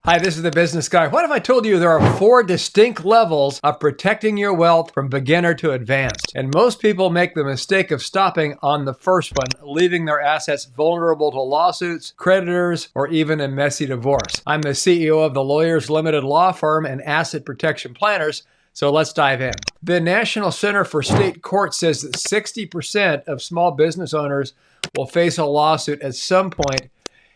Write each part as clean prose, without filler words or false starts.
Hi, this is the Business Guy. What if I told you there are 4 distinct levels of protecting your wealth from beginner to advanced? And most people make the mistake of stopping on the first one, leaving their assets vulnerable to lawsuits, creditors, or even a messy divorce. I'm the CEO of the Lawyers Limited law firm and asset protection planners. So let's dive in. The National Center for State Courts says that 60% of small business owners will face a lawsuit at some point,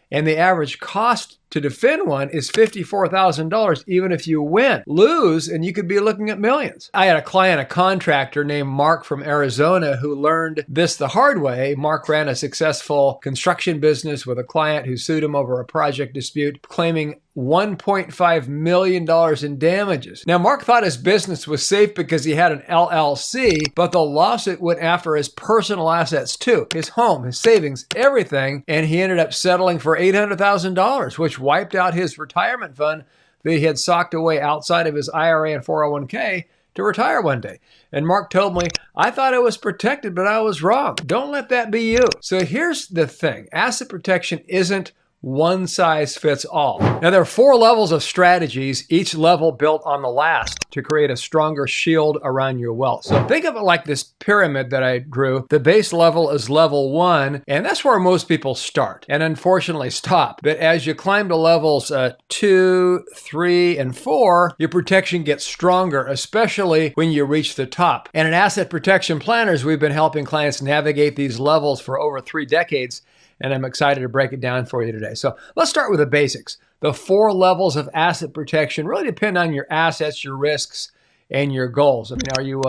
and the average cost to defend one is $54,000, even if you win. Lose, and you could be looking at millions. I had a client, a contractor named Mark from Arizona, who learned this the hard way. Mark ran a successful construction business with a client who sued him over a project dispute, claiming $1.5 million in damages. Now, Mark thought his business was safe because he had an LLC, but the lawsuit went after his personal assets too, his home, his savings, everything, and he ended up settling for $800,000, which wiped out his retirement fund that he had socked away outside of his IRA and 401k to retire one day. And Mark told me, I thought it was protected, but I was wrong. Don't let that be you. So here's the thing. Asset protection isn't one size fits all. Now, there are 4 levels of strategies, each level built on the last to create a stronger shield around your wealth. So think of it like this pyramid that I drew. The base level is level 1, and that's where most people start and unfortunately stop. But as you climb to levels 2, 3, and 4, your protection gets stronger, especially when you reach the top. And at Asset Protection Planners, we've been helping clients navigate these levels for over 3 decades. And I'm excited to break it down for you today. So let's start with the basics. The 4 levels of asset protection really depend on your assets, your risks, and your goals. I mean, are you,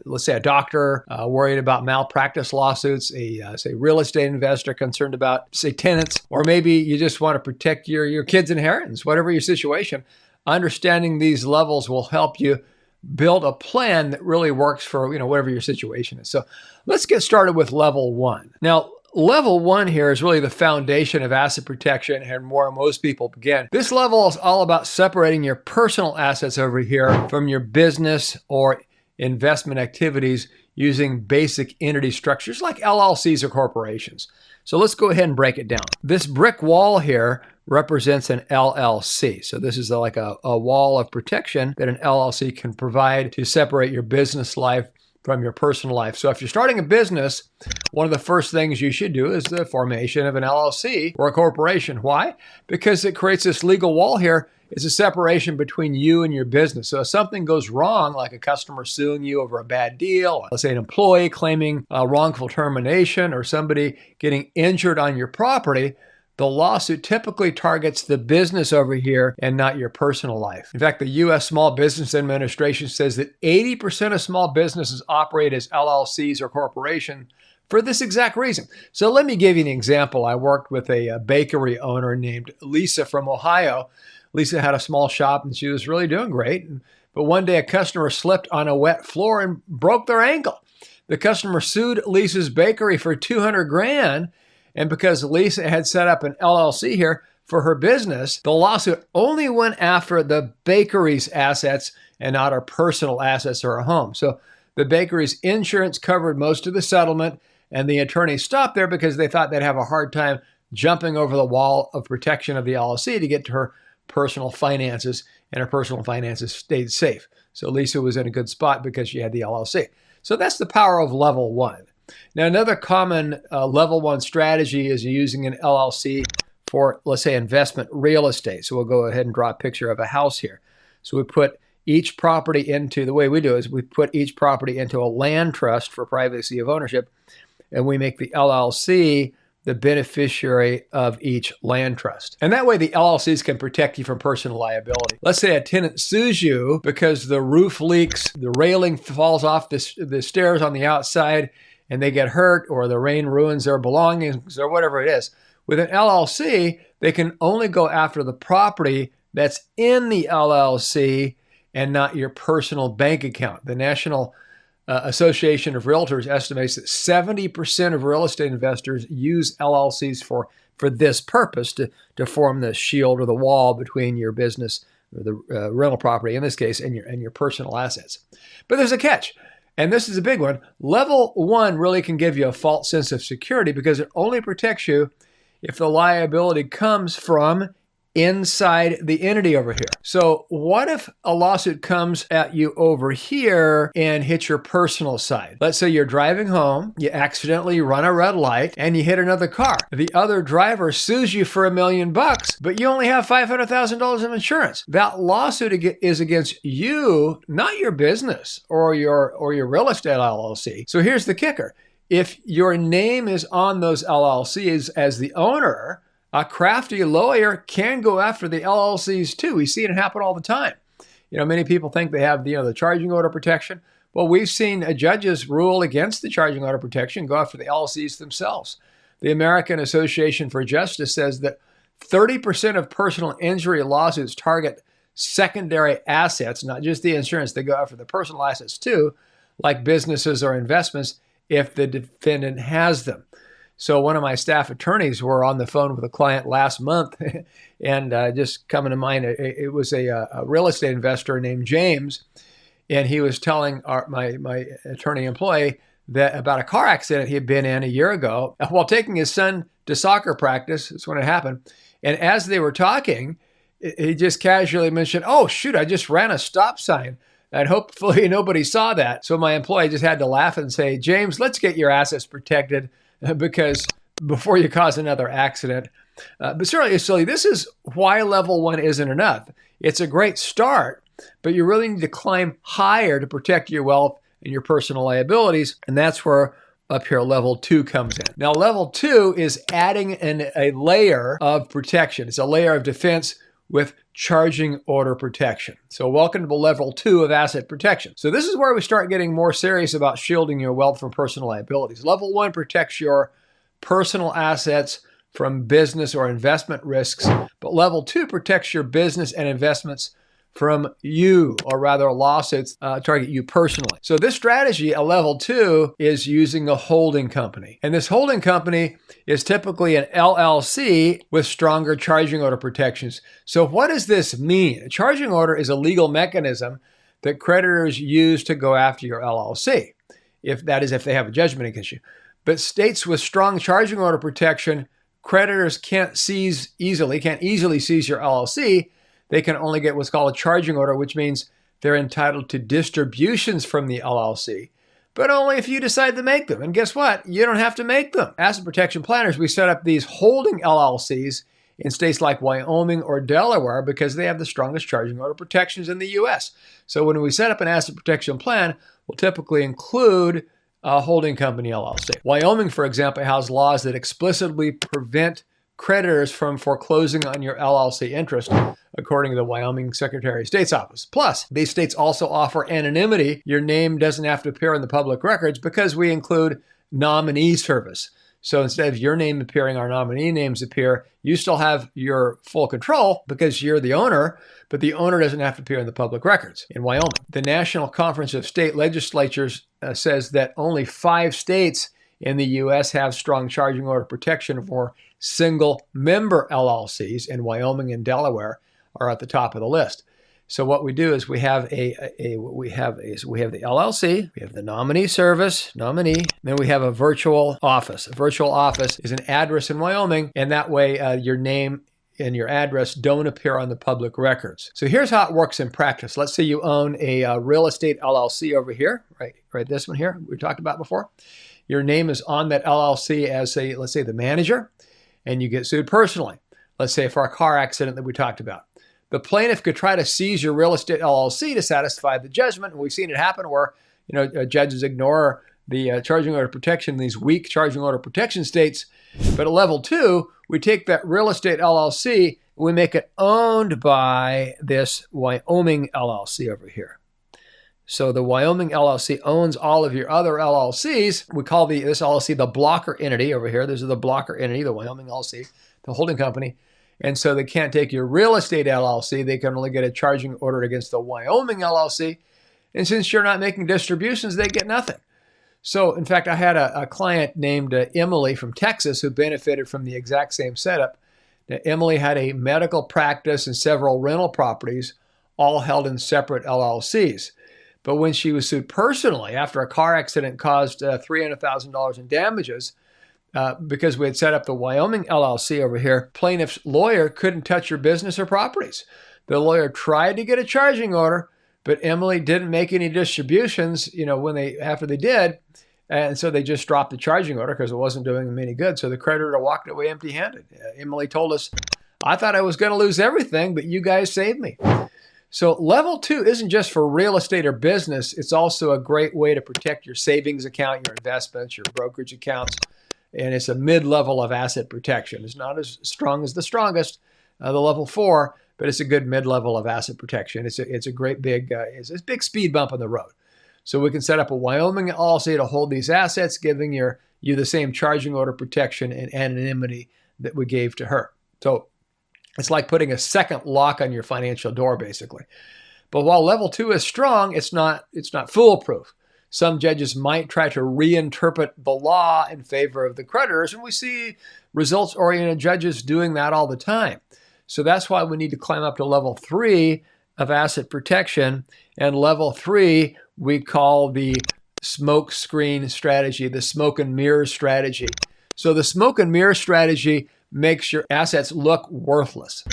let's say, a doctor worried about malpractice lawsuits, say, real estate investor concerned about, say, tenants, or maybe you just want to protect your kids' inheritance, whatever your situation. Understanding these levels will help you build a plan that really works for, whatever your situation is. So let's get started with level 1. Now, level 1 here is really the foundation of asset protection and where most people begin. This level is all about separating your personal assets over here from your business or investment activities using basic entity structures like LLCs or corporations. So let's go ahead and break it down. This brick wall here represents an LLC. So this is like a wall of protection that an LLC can provide to separate your business life from your personal life. So if you're starting a business, one of the first things you should do is the formation of an LLC or a corporation. Why? Because it creates this legal wall here. It's a separation between you and your business. So if something goes wrong, like a customer suing you over a bad deal, let's say an employee claiming a wrongful termination, or somebody getting injured on your property, the lawsuit typically targets the business over here and not your personal life. In fact, the U.S. Small Business Administration says that 80% of small businesses operate as LLCs or corporations for this exact reason. So let me give you an example. I worked with a bakery owner named Lisa from Ohio. Lisa had a small shop and she was really doing great. But one day a customer slipped on a wet floor and broke their ankle. The customer sued Lisa's bakery for $200,000. And because Lisa had set up an LLC here for her business, the lawsuit only went after the bakery's assets and not her personal assets or her home. So the bakery's insurance covered most of the settlement, and the attorney stopped there because they thought they'd have a hard time jumping over the wall of protection of the LLC to get to her personal finances, and her personal finances stayed safe. So Lisa was in a good spot because she had the LLC. So that's the power of level 1. Now, another common level 1 strategy is using an LLC for, let's say, investment real estate. So we'll go ahead and draw a picture of a house here. So we put each property into, the way we do is we put each property into a land trust for privacy of ownership, and we make the LLC the beneficiary of each land trust. And that way the LLCs can protect you from personal liability. Let's say a tenant sues you because the roof leaks, the railing falls off the stairs on the outside, and they get hurt, or the rain ruins their belongings, or whatever it is. With an LLC, they can only go after the property that's in the LLC and not your personal bank account. The National Association of Realtors estimates that 70% of real estate investors use LLCs for this purpose, to form the shield or the wall between your business, or the rental property in this case, and your personal assets. But there's a catch. And this is a big one. Level 1 really can give you a false sense of security because it only protects you if the liability comes from inside the entity over here. So what if a lawsuit comes at you over here and hits your personal side? Let's say you're driving home, you accidentally run a red light, and you hit another car. The other driver sues you for $1 million, but you only have $500,000 of insurance. That lawsuit is against you, not your business or your real estate LLC. So here's the kicker. If your name is on those LLCs as the owner, a crafty lawyer can go after the LLCs too. We see it happen all the time. Many people think they have the charging order protection. Well, we've seen judges rule against the charging order protection, go after the LLCs themselves. The American Association for Justice says that 30% of personal injury lawsuits target secondary assets, not just the insurance. They go after the personal assets too, like businesses or investments, if the defendant has them. So one of my staff attorneys were on the phone with a client last month, and just coming to mind, it was a real estate investor named James, and he was telling my attorney employee that about a car accident he had been in a year ago while taking his son to soccer practice. That's when it happened. And as they were talking, he just casually mentioned, "Oh, shoot, I just ran a stop sign. And hopefully nobody saw that." So my employee just had to laugh and say, "James, let's get your assets protected because before you cause another accident." But certainly, this is why level 1 isn't enough. It's a great start, but you really need to climb higher to protect your wealth and your personal liabilities. And that's where up here level 2 comes in. Now, level 2 is adding a layer of protection. It's a layer of defense with charging order protection. So welcome to level 2 of asset protection. So this is where we start getting more serious about shielding your wealth from personal liabilities. Level 1 protects your personal assets from business or investment risks, but level 2 protects your business and investments from you, or rather lawsuits target you personally. So this strategy, a level 2, is using a holding company. And this holding company is typically an LLC with stronger charging order protections. So what does this mean? A charging order is a legal mechanism that creditors use to go after your LLC, if they have a judgment against you. But states with strong charging order protection, creditors can't easily seize your LLC. They can only get what's called a charging order, which means they're entitled to distributions from the LLC, but only if you decide to make them. And guess what? You don't have to make them. Asset protection planners, we set up these holding LLCs in states like Wyoming or Delaware because they have the strongest charging order protections in the U.S. So when we set up an asset protection plan, we'll typically include a holding company LLC. Wyoming, for example, has laws that explicitly prevent creditors from foreclosing on your LLC interest, according to the Wyoming Secretary of State's office. Plus, these states also offer anonymity. Your name doesn't have to appear in the public records because we include nominee service. So instead of your name appearing, our nominee names appear. You still have your full control because you're the owner, but the owner doesn't have to appear in the public records in Wyoming. The National Conference of State Legislatures says that only 5 states in the U.S. have strong charging order protection for single member LLCs, and Wyoming and Delaware are at the top of the list. So what we do is we have the LLC, we have the nominee service, then we have a virtual office. A virtual office is an address in Wyoming, and that way your name and your address don't appear on the public records. So here's how it works in practice. Let's say you own a real estate LLC over here, right this one here we talked about before. Your name is on that LLC as let's say the manager, and you get sued personally. Let's say for a car accident that we talked about. The plaintiff could try to seize your real estate LLC to satisfy the judgment. And we've seen it happen where judges ignore the charging order protection in these weak charging order protection states. But at level 2, we take that real estate LLC and we make it owned by this Wyoming LLC over here. So the Wyoming LLC owns all of your other LLCs. We call this LLC the blocker entity over here. This is the blocker entity, the Wyoming LLC, the holding company. And so they can't take your real estate LLC. They can only get a charging order against the Wyoming LLC. And since you're not making distributions, they get nothing. So in fact, I had a client named Emily from Texas who benefited from the exact same setup. Now, Emily had a medical practice and several rental properties, all held in separate LLCs. But when she was sued personally after a car accident caused $300,000 in damages, because we had set up the Wyoming LLC over here, plaintiff's lawyer couldn't touch your business or properties. The lawyer tried to get a charging order, but Emily didn't make any distributions, after they did. And so they just dropped the charging order because it wasn't doing them any good. So the creditor walked away empty-handed. Emily told us, I thought I was going to lose everything, but you guys saved me. So level 2 isn't just for real estate or business. It's also a great way to protect your savings account, your investments, your brokerage accounts. And it's a mid-level of asset protection. It's not as strong as the strongest, the level 4, but it's a good mid-level of asset protection. It's a great big, it's a big speed bump on the road. So we can set up a Wyoming LLC to hold these assets, giving you the same charging order protection and anonymity that we gave to her. So it's like putting a second lock on your financial door, basically. But while level 2 is strong, it's not foolproof. Some judges might try to reinterpret the law in favor of the creditors, and we see results-oriented judges doing that all the time. So that's why we need to climb up to level 3 of asset protection. And level 3 we call the smoke screen strategy, the smoke and mirror strategy. So the smoke and mirror strategy makes your assets look worthless.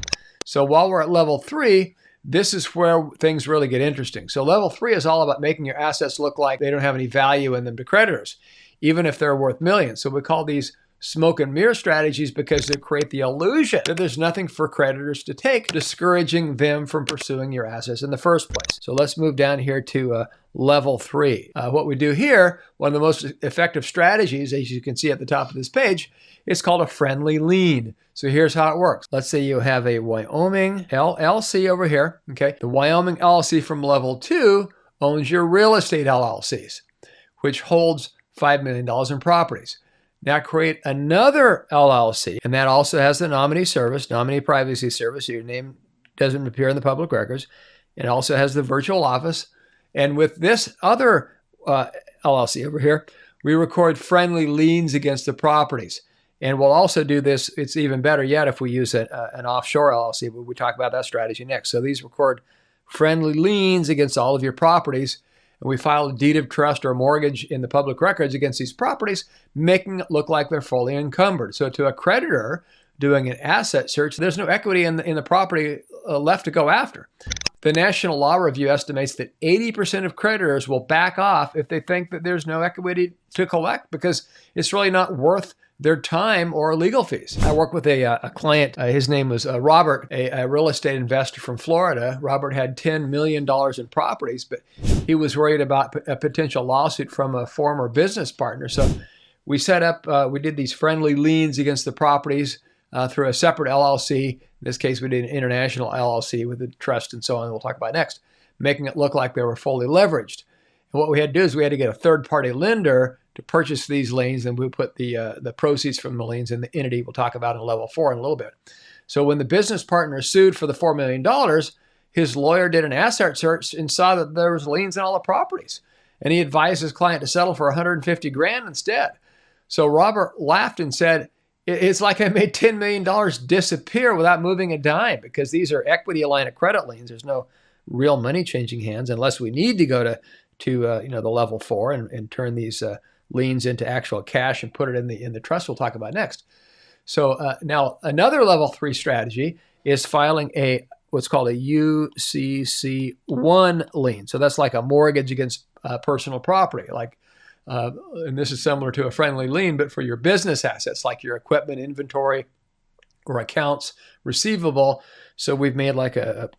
So while we're at level 3, this is where things really get interesting. So level 3 is all about making your assets look like they don't have any value in them to creditors, even if they're worth millions. So we call these smoke and mirror strategies because they create the illusion that there's nothing for creditors to take, discouraging them from pursuing your assets in the first place. So let's move down here to level 3. What we do here, one of the most effective strategies, as you can see at the top of this page, is called a friendly lien. So here's how it works. Let's say you have a Wyoming LLC over here. Okay, the Wyoming LLC from level 2 owns your real estate LLCs, which holds $5 million in properties. Now create another LLC, and that also has the nominee service, nominee privacy service, so your name doesn't appear in the public records. It also has the virtual office. And with this other LLC over here, we record friendly liens against the properties. And we'll also do this, it's even better yet if we use an offshore LLC, but we talk about that strategy next. So these record friendly liens against all of your properties. And we file a deed of trust or mortgage in the public records against these properties, making it look like they're fully encumbered. So to a creditor doing an asset search, there's no equity in the property left to go after. The National Law Review estimates that 80% of creditors will back off if they think that there's no equity to collect because it's really not worth their time or legal fees. I work with a client, his name was Robert, a real estate investor from Florida. Robert had $10 million in properties, but he was worried about a potential lawsuit from a former business partner. So we set up, we did these friendly liens against the properties through a separate LLC. In this case, we did an international LLC with a trust and so on, we'll talk about next, making it look like they were fully leveraged. And what we had to do is we had to get a third-party lender to purchase these liens, and we put the proceeds from the liens in the entity we'll talk about in level 4 in a little bit. So when the business partner sued for the $4 million, his lawyer did an asset search and saw that there was liens in all the properties. And he advised his client to settle for $150,000 instead. So Robert laughed and said, it's like I made $10 million disappear without moving a dime because these are equity line of credit liens. There's no real money changing hands unless we need to go to the level 4 and turn these liens into actual cash and put it in the trust we'll talk about next. So now another level 3 strategy is filing what's called a UCC1 lien. So that's like a mortgage against personal property, and this is similar to a friendly lien, but for your business assets like your equipment, inventory, or accounts receivable. So we've made like a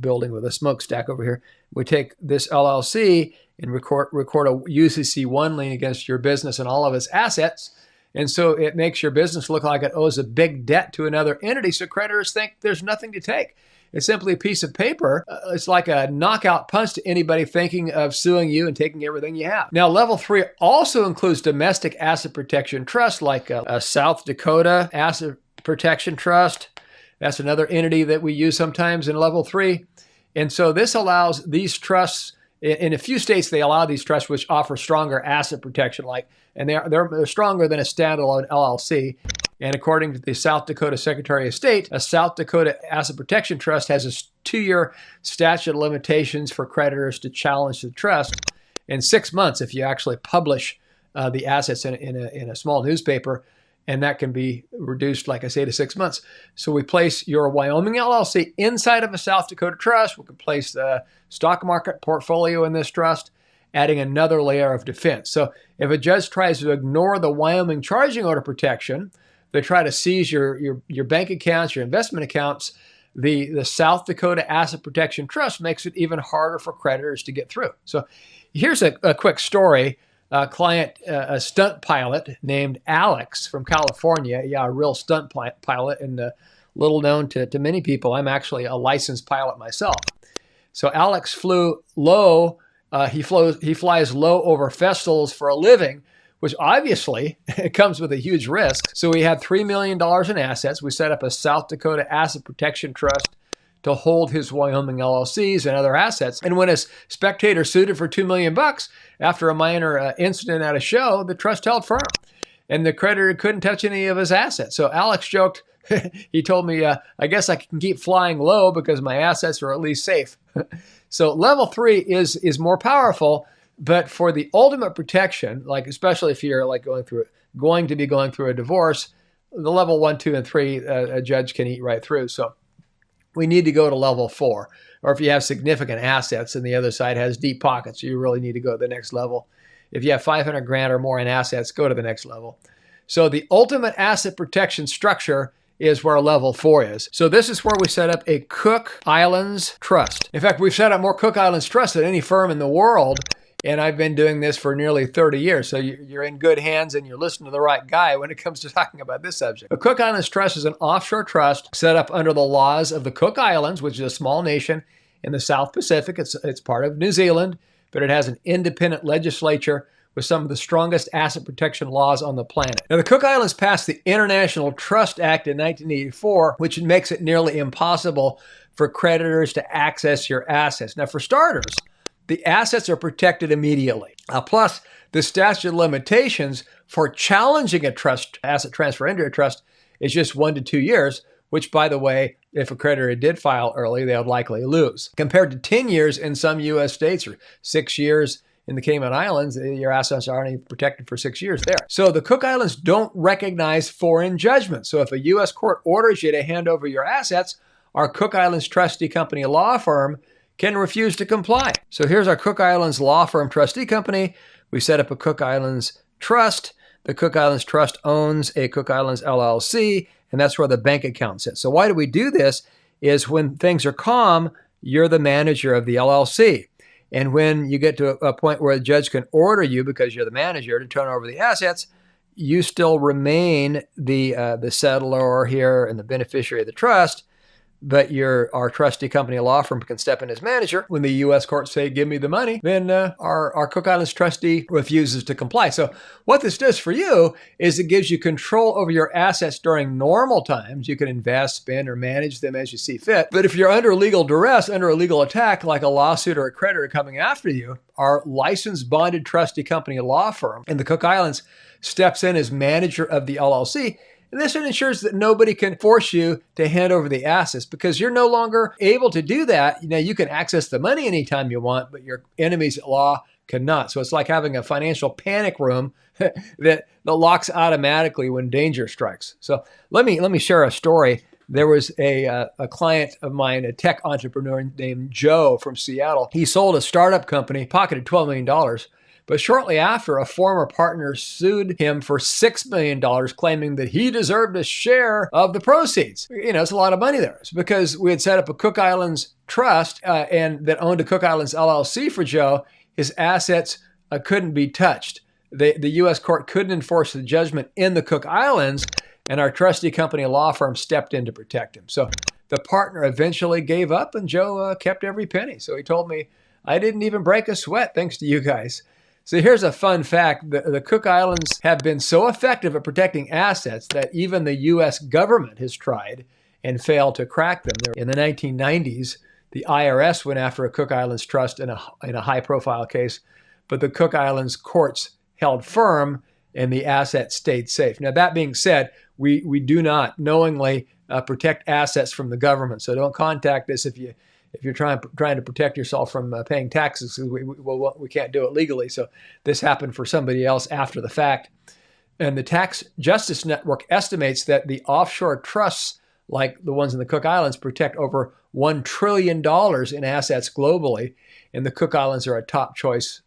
building with a smokestack over here. We take this LLC and record a UCC1 lien against your business and all of its assets. And so it makes your business look like it owes a big debt to another entity. So creditors think there's nothing to take. It's simply a piece of paper. It's like a knockout punch to anybody thinking of suing you and taking everything you have. Now, level 3 also includes domestic asset protection trusts like a South Dakota Asset Protection Trust. That's another entity that we use sometimes in level 3. And so this allows these trusts, in a few states, they allow these trusts which offer stronger asset protection, and they're stronger than a standalone LLC. And according to the South Dakota Secretary of State, a South Dakota Asset Protection Trust has a 2-year statute of limitations for creditors to challenge the trust, and 6 months if you actually publish the assets in a small newspaper. and that can be reduced, like I say, to 6 months. So we place your Wyoming LLC inside of a South Dakota trust. We can place the stock market portfolio in this trust, adding another layer of defense. So if a judge tries to ignore the Wyoming charging order protection, they try to seize your bank accounts, your investment accounts, the South Dakota Asset Protection Trust makes it even harder for creditors to get through. So here's a quick story. A stunt pilot named Alex from California, a real stunt pilot, and little known to many people. I'm actually a licensed pilot myself. So Alex flew low. He flies low over festivals for a living, which obviously it comes with a huge risk. So we had $3 million in assets. We set up a South Dakota Asset Protection Trust to hold his Wyoming LLCs and other assets. And when a spectator sued it for $2 million after a minor incident at a show, the trust held firm, and the creditor couldn't touch any of his assets. So Alex joked, he told me, I guess I can keep flying low because my assets are at least safe. So level 3 is more powerful, but for the ultimate protection, like especially if you're like going to be going through a divorce, the level 1, 2, and 3 a judge can eat right through. So we need to go to level 4. Or if you have significant assets and the other side has deep pockets, you really need to go to the next level. If you have 500 grand or more in assets, go to the next level. So the ultimate asset protection structure is where level 4 is. So this is where we set up a Cook Islands Trust. In fact, we've set up more Cook Islands Trusts than any firm in the world, and I've been doing this for nearly 30 years. So you're in good hands and you're listening to the right guy when it comes to talking about this subject. The Cook Islands Trust is an offshore trust set up under the laws of the Cook Islands, which is a small nation in the South Pacific. It's part of New Zealand, but it has an independent legislature with some of the strongest asset protection laws on the planet. Now, the Cook Islands passed the International Trust Act in 1984, which makes it nearly impossible for creditors to access your assets. Now, for starters, the assets are protected immediately. Plus, the statute of limitations for challenging a trust asset transfer into a trust is just 1 to 2 years, which, by the way, if a creditor did file early, they would likely lose. Compared to 10 years in some U.S. states or 6 years in the Cayman Islands, your assets aren't even protected for 6 years there. So the Cook Islands don't recognize foreign judgment. So if a U.S. court orders you to hand over your assets, our Cook Islands Trustee Company law firm can refuse to comply. So here's our Cook Islands Law Firm Trustee Company. We set up a Cook Islands Trust. The Cook Islands Trust owns a Cook Islands LLC, and that's where the bank account sits. So why do we do this is when things are calm, you're the manager of the LLC. And when you get to a point where a judge can order you, because you're the manager, to turn over the assets, you still remain the settlor here and the beneficiary of the trust, but our trustee company law firm can step in as manager. When the U.S. courts say, give me the money, then our Cook Islands trustee refuses to comply. So what this does for you is it gives you control over your assets during normal times. You can invest, spend, or manage them as you see fit. But if you're under legal duress, under a legal attack, like a lawsuit or a creditor coming after you, our licensed bonded trustee company law firm in the Cook Islands steps in as manager of the LLC. And this ensures that nobody can force you to hand over the assets because you're no longer able to do that. You know, you can access the money anytime you want, but your enemies at law cannot. So it's like having a financial panic room that locks automatically when danger strikes. So let me share a story. There was a client of mine, a tech entrepreneur named Joe from Seattle. He sold a startup company, pocketed $12 million. But shortly after, a former partner sued him for $6 million, claiming that he deserved a share of the proceeds. You know, it's a lot of money there. It's because we had set up a Cook Islands trust and that owned a Cook Islands LLC for Joe. His assets couldn't be touched. The U.S. court couldn't enforce the judgment in the Cook Islands, and our trustee company law firm stepped in to protect him. So the partner eventually gave up, and Joe kept every penny. So he told me, I didn't even break a sweat thanks to you guys. So here's a fun fact. The Cook Islands have been so effective at protecting assets that even the U.S. government has tried and failed to crack them. In the 1990s, the IRS went after a Cook Islands trust in a high-profile case, but the Cook Islands courts held firm and the assets stayed safe. Now, that being said, we do not knowingly protect assets from the government. So don't contact us if you're trying to protect yourself from paying taxes. We can't do it legally. So this happened for somebody else after the fact. And the Tax Justice Network estimates that the offshore trusts, like the ones in the Cook Islands, protect over $1 trillion in assets globally. And the Cook Islands are a top choice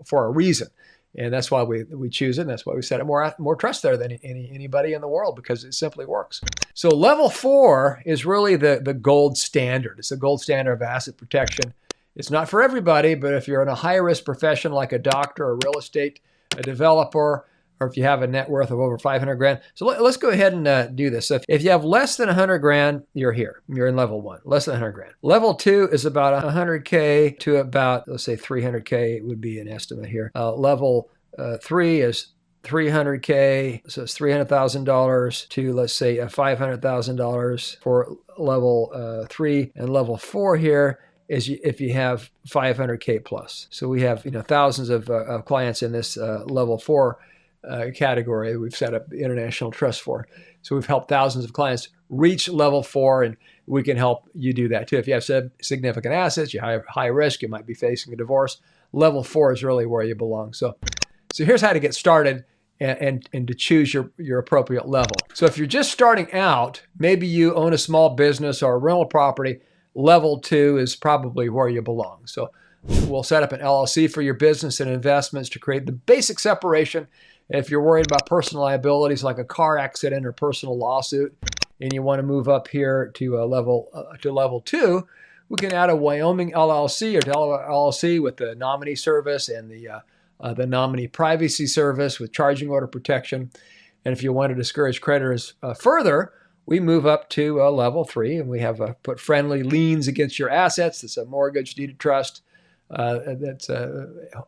for a reason. And that's why we choose it. And that's why we set up more trust there than anybody in the world, because it simply works. So level 4 is really the gold standard. It's the gold standard of asset protection. It's not for everybody, but if you're in a high-risk profession like a doctor, a real estate, a developer, or if you have a net worth of over 500 grand. So let's go ahead and do this. So if you have less than 100 grand, you're here. You're in level 1, less than 100 grand. Level 2 is about 100K to about, let's say 300K would be an estimate here. Level 3 is 300K, so it's $300,000 to, let's say, $500,000 for level 3. And level 4 here is if you have 500K plus. So we have thousands of clients in this level 4 category we've set up the international trust for. So we've helped thousands of clients reach level 4, and we can help you do that too. If you have significant assets, you have high risk, you might be facing a divorce, level 4 is really where you belong. So here's how to get started and to choose your appropriate level. So if you're just starting out, maybe you own a small business or a rental property, level 2 is probably where you belong. So we'll set up an LLC for your business and investments to create the basic separation. If you're worried about personal liabilities like a car accident or personal lawsuit, and you want to move up here to level 2, we can add a Wyoming LLC or Delaware LLC with the nominee service and the nominee privacy service with charging order protection. And if you want to discourage creditors further, we move up to level 3, and we have put friendly liens against your assets. That's a mortgage, deed of trust. That's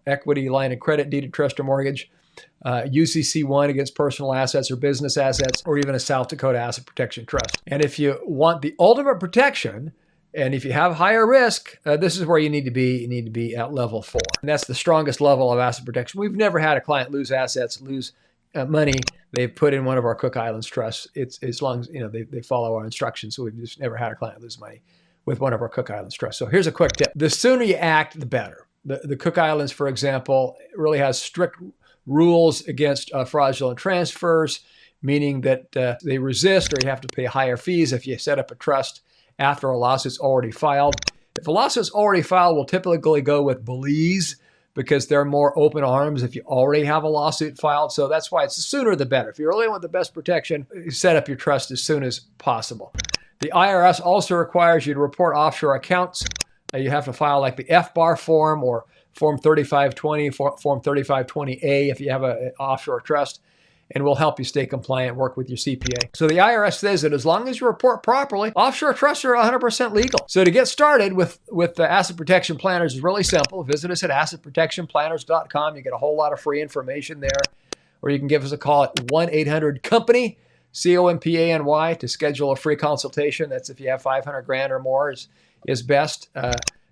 equity line of credit, deed of trust or mortgage. UCC1 against personal assets or business assets, or even a South Dakota Asset Protection Trust. And if you want the ultimate protection, and if you have higher risk, this is where you need to be. You need to be at level 4. And that's the strongest level of asset protection. We've never had a client lose assets, lose money they've put in one of our Cook Islands trusts. It's as long as they follow our instructions. So we've just never had a client lose money with one of our Cook Islands trusts. So here's a quick tip. The sooner you act, the better. The Cook Islands, for example, really has strict rules against fraudulent transfers, meaning that they resist, or you have to pay higher fees if you set up a trust after a lawsuit's already filed. If a lawsuit's already filed, we'll typically go with Belize because they're more open arms if you already have a lawsuit filed. So that's why it's the sooner the better. If you really want the best protection, you set up your trust as soon as possible. The IRS also requires you to report offshore accounts. You have to file like the FBAR form or Form 3520, Form 3520A if you have an offshore trust, and we'll help you stay compliant, work with your CPA. So the IRS says that as long as you report properly, offshore trusts are 100% legal. So to get started with the Asset Protection Planners is really simple. Visit us at assetprotectionplanners.com. You get a whole lot of free information there, or you can give us a call at 1-800-COMPANY, COMPANY, to schedule a free consultation. That's if you have 500 grand or more is best.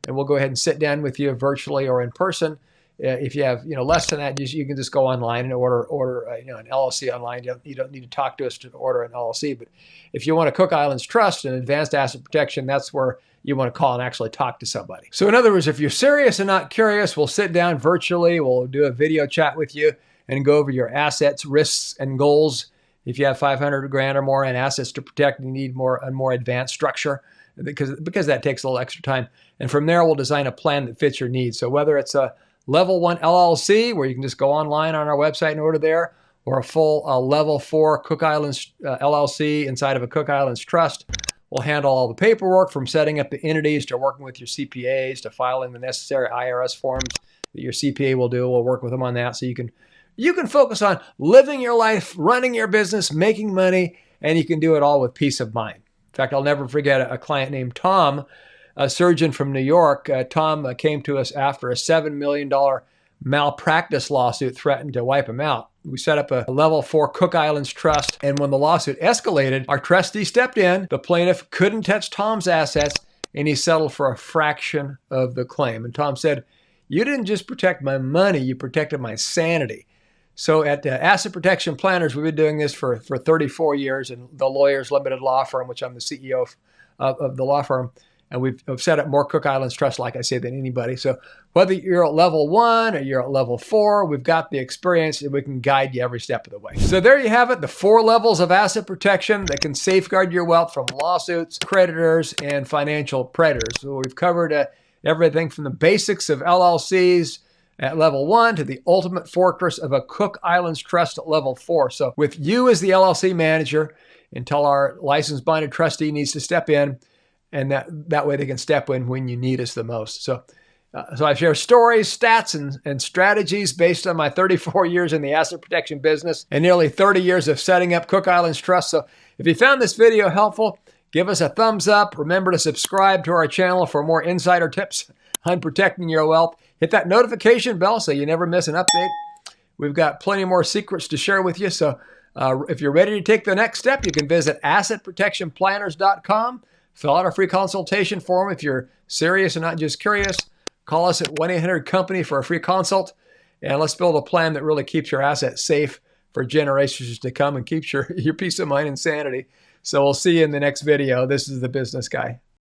And we'll go ahead and sit down with you virtually or in person. If you have less than that, you can just go online and order an LLC online. You don't need to talk to us to order an LLC. But if you want a Cook Islands Trust and advanced asset protection, that's where you want to call and actually talk to somebody. So in other words, if you're serious and not curious, we'll sit down virtually. We'll do a video chat with you and go over your assets, risks, and goals. If you have 500 grand or more in assets to protect, you need a more advanced structure because that takes a little extra time. And from there, we'll design a plan that fits your needs. So whether it's a level 1 LLC, where you can just go online on our website and order there, or a full level 4 Cook Islands LLC inside of a Cook Islands Trust, we'll handle all the paperwork from setting up the entities to working with your CPAs to filing the necessary IRS forms that your CPA will do. We'll work with them on that so you can focus on living your life, running your business, making money, and you can do it all with peace of mind. In fact, I'll never forget a client named Tom, a surgeon from New York. Tom came to us after a $7 million malpractice lawsuit threatened to wipe him out. We set up a level 4 Cook Islands Trust, and when the lawsuit escalated, our trustee stepped in. The plaintiff couldn't touch Tom's assets, and he settled for a fraction of the claim. And Tom said, "You didn't just protect my money, you protected my sanity." So at Asset Protection Planners, we've been doing this for 34 years, and the Lawyers Limited Law Firm, which I'm the CEO of the law firm, And we've set up more Cook Islands Trust, like I say, than anybody. So whether you're at level 1 or you're at level 4, we've got the experience and we can guide you every step of the way. So there you have it, the 4 levels of asset protection that can safeguard your wealth from lawsuits, creditors, and financial predators. So we've covered everything from the basics of LLCs at level 1 to the ultimate fortress of a Cook Islands Trust at level 4. So with you as the LLC manager, until our licensed binded trustee needs to step in, and that way they can step in when you need us the most. So I share stories, stats, and strategies based on my 34 years in the asset protection business and nearly 30 years of setting up Cook Islands Trust. So if you found this video helpful, give us a thumbs up. Remember to subscribe to our channel for more insider tips on protecting your wealth. Hit that notification bell so you never miss an update. We've got plenty more secrets to share with you. So if you're ready to take the next step, you can visit assetprotectionplanners.com. Fill out our free consultation form if you're serious and not just curious. Call us at 1-800-COMPANY for a free consult. And let's build a plan that really keeps your assets safe for generations to come and keeps your peace of mind and sanity. So we'll see you in the next video. This is The Business Guy.